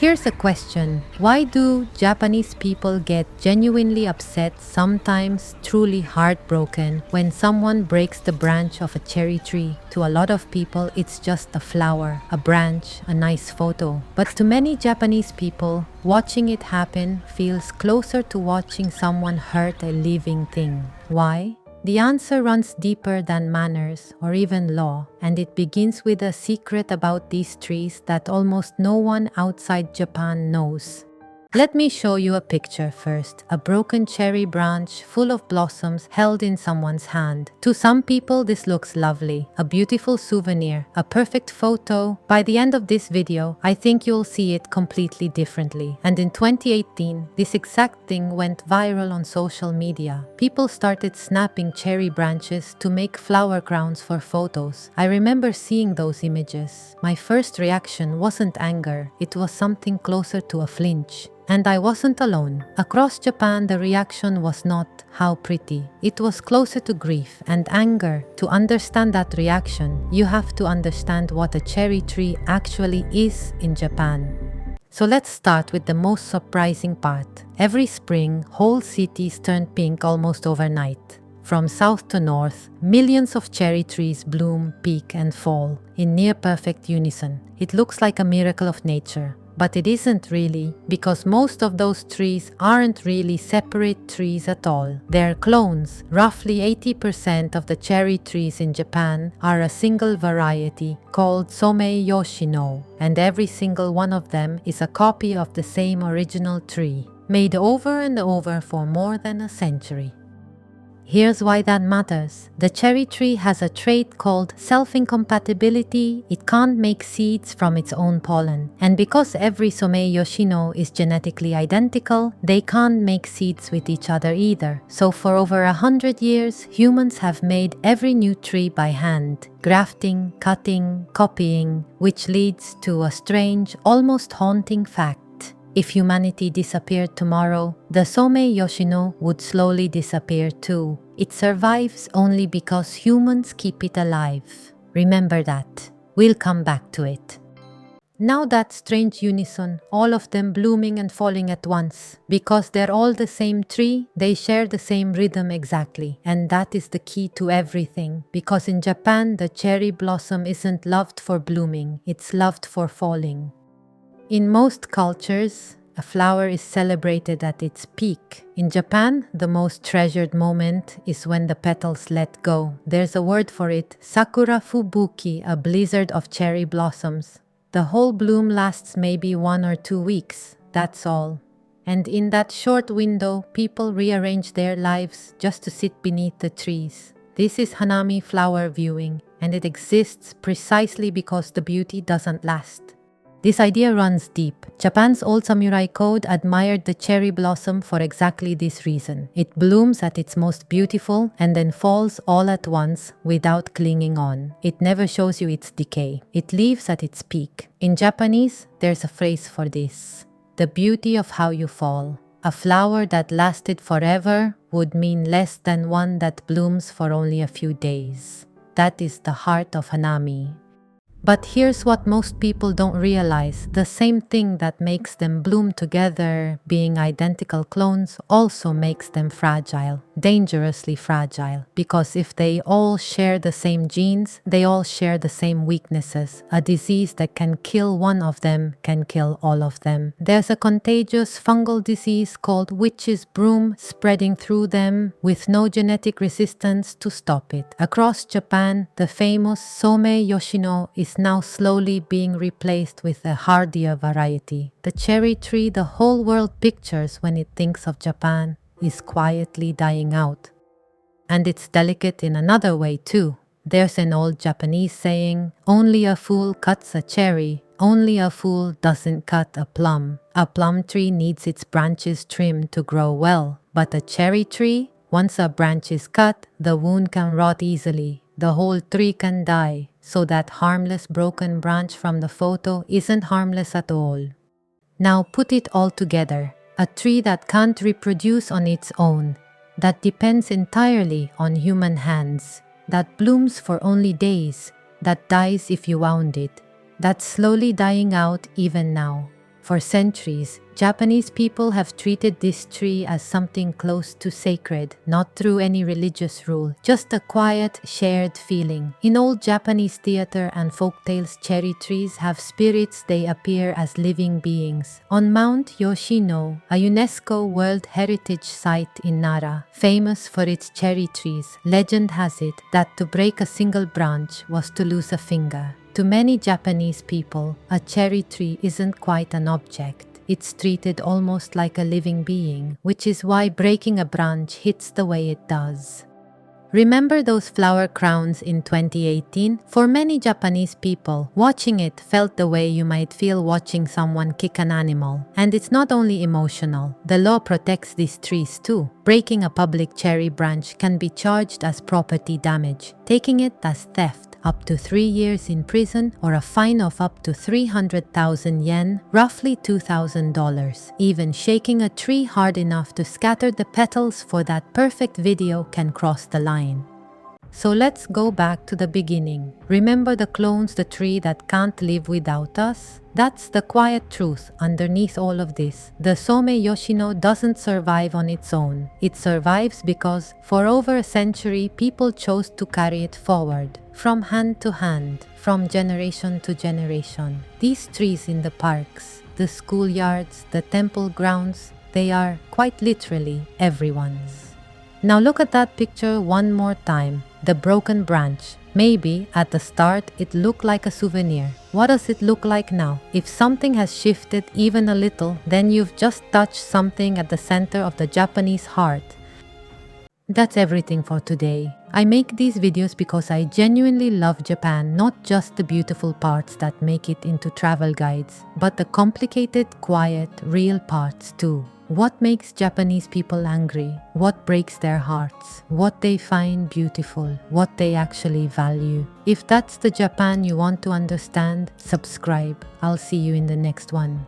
Here's a question. Why do Japanese people get genuinely upset, sometimes truly heartbroken, when someone breaks the branch of a cherry tree? To a lot of people, it's just a flower, a branch, a nice photo. But to many Japanese people, watching it happen feels closer to watching someone hurt a living thing. Why? The answer runs deeper than manners or even law, and it begins with a secret about these trees that almost no one outside Japan knows. Let me show you a picture first. A broken cherry branch full of blossoms held in someone's hand. To some people, this looks lovely, a beautiful souvenir, a perfect photo. By the end of this video, I think you'll see it completely differently. And in 2018, this exact thing went viral on social media. People started snapping cherry branches to make flower crowns for photos. I remember seeing those images. My first reaction wasn't anger, it was something closer to a flinch. And I wasn't alone. Across Japan, the reaction was not, "How pretty." It was closer to grief and anger. To understand that reaction, you have to understand what a cherry tree actually is in Japan. So let's start with the most surprising part. Every spring, whole cities turn pink almost overnight. From south to north, millions of cherry trees bloom, peak, and fall in near-perfect unison. It looks like a miracle of nature. But it isn't really, because most of those trees aren't really separate trees at all. They're clones. Roughly 80% of the cherry trees in Japan are a single variety called Somei-Yoshino, and every single one of them is a copy of the same original tree, made over and over for more than a century. Here's why that matters. The cherry tree has a trait called self-incompatibility. It can't make seeds from its own pollen. And because every Somei-Yoshino is genetically identical, they can't make seeds with each other either. So for over 100 years, humans have made every new tree by hand, grafting, cutting, copying, which leads to a strange, almost haunting fact. If humanity disappeared tomorrow, the Somei-Yoshino would slowly disappear too. It survives only because humans keep it alive. Remember that. We'll come back to it. Now that strange unison, all of them blooming and falling at once. Because they're all the same tree, they share the same rhythm exactly. And that is the key to everything. Because in Japan, the cherry blossom isn't loved for blooming, it's loved for falling. In most cultures, a flower is celebrated at its peak. In Japan, the most treasured moment is when the petals let go. There's a word for it, sakura-fubuki, a blizzard of cherry blossoms. The whole bloom lasts maybe 1 or 2 weeks, that's all. And in that short window, people rearrange their lives just to sit beneath the trees. This is Hanami flower viewing, and it exists precisely because the beauty doesn't last. This idea runs deep. Japan's old samurai code admired the cherry blossom for exactly this reason. It blooms at its most beautiful and then falls all at once without clinging on. It never shows you its decay. It leaves at its peak. In Japanese, there's a phrase for this: the beauty of how you fall. A flower that lasted forever would mean less than one that blooms for only a few days. That is the heart of Hanami. But here's what most people don't realize. The same thing that makes them bloom together, being identical clones, also makes them fragile, dangerously fragile. Because if they all share the same genes, they all share the same weaknesses. A disease that can kill one of them can kill all of them. There's a contagious fungal disease called witch's broom spreading through them with no genetic resistance to stop it. Across Japan, the famous Somei-Yoshino is now slowly being replaced with a hardier variety. The cherry tree the whole world pictures when it thinks of Japan is quietly dying out. And it's delicate in another way too. There's an old Japanese saying, "Only a fool cuts a cherry, only a fool doesn't cut a plum." A plum tree needs its branches trimmed to grow well, but a cherry tree, once a branch is cut, the wound can rot easily. The whole tree can die. So that harmless broken branch from the photo isn't harmless at all. Now put it all together. A tree that can't reproduce on its own, that depends entirely on human hands, that blooms for only days, that dies if you wound it, that's slowly dying out even now. For centuries, Japanese people have treated this tree as something close to sacred, not through any religious rule, just a quiet, shared feeling. In old Japanese theater and folktales, cherry trees have spirits. They appear as living beings. On Mount Yoshino, a UNESCO World Heritage Site in Nara, famous for its cherry trees, legend has it that to break a single branch was to lose a finger. To many Japanese people, a cherry tree isn't quite an object. It's treated almost like a living being, which is why breaking a branch hits the way it does. Remember those flower crowns in 2018? For many Japanese people, watching it felt the way you might feel watching someone kick an animal. And it's not only emotional. The law protects these trees too. Breaking a public cherry branch can be charged as property damage, taking it as theft, up to 3 years in prison, or a fine of up to 300,000 yen, roughly $2,000. Even shaking a tree hard enough to scatter the petals for that perfect video can cross the line. So let's go back to the beginning. Remember the clones, the tree that can't live without us? That's the quiet truth underneath all of this. The Somei-Yoshino doesn't survive on its own. It survives because, for over a century, people chose to carry it forward. From hand to hand, from generation to generation. These trees in the parks, the schoolyards, the temple grounds, they are, quite literally, everyone's. Now look at that picture one more time. The broken branch. Maybe, at the start, it looked like a souvenir. What does it look like now? If something has shifted even a little, then you've just touched something at the center of the Japanese heart. That's everything for today. I make these videos because I genuinely love Japan, not just the beautiful parts that make it into travel guides, but the complicated, quiet, real parts too. What makes Japanese people angry? What breaks their hearts? What they find beautiful? What they actually value? If that's the Japan you want to understand, subscribe. I'll see you in the next one.